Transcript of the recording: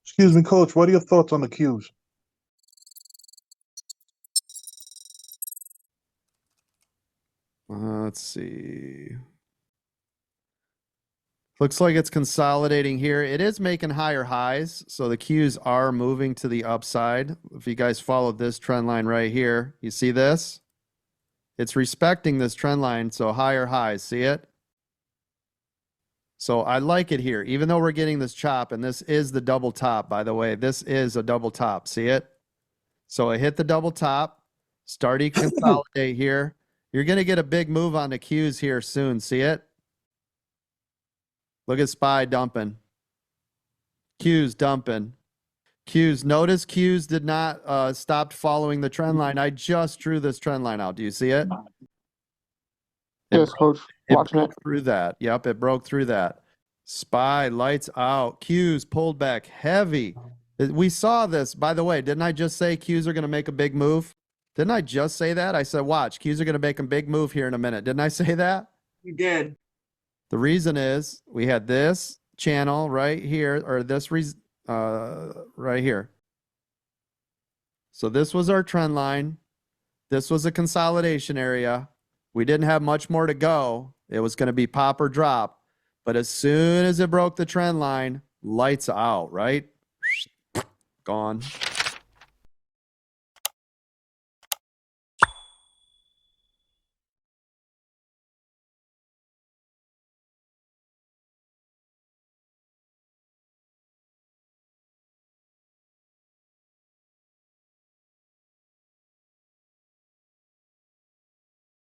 Excuse me, Coach. What are your thoughts on the Qs? Let's see. Looks like it's consolidating here. It is making higher highs, so the Qs are moving to the upside. If you guys followed this trend line right here, you see this? It's respecting this trend line, so higher highs. See it? So I like it here, even though we're getting this chop, and this is the double top, by the way. This is a double top. See it? So I hit the double top, starting to consolidate here. You're going to get a big move on the Qs here soon. See it? Look at SPY dumping. Qs dumping. Qs. Notice Qs did not stop following the trend line. I just drew this trend line out. Do you see it? Yes, Coach. Watching it. Through that. Yep, it broke through that. SPY lights out. Qs pulled back heavy. We saw this, by the way. Didn't I just say Qs are going to make a big move? Didn't I just say that? I said, watch, Qs are going to make a big move here in a minute. Didn't I say that? You did. The reason is we had this channel right here, or this right here. So this was our trend line. This was a consolidation area. We didn't have much more to go. It was going to be pop or drop. But as soon as it broke the trend line, lights out, right? Gone.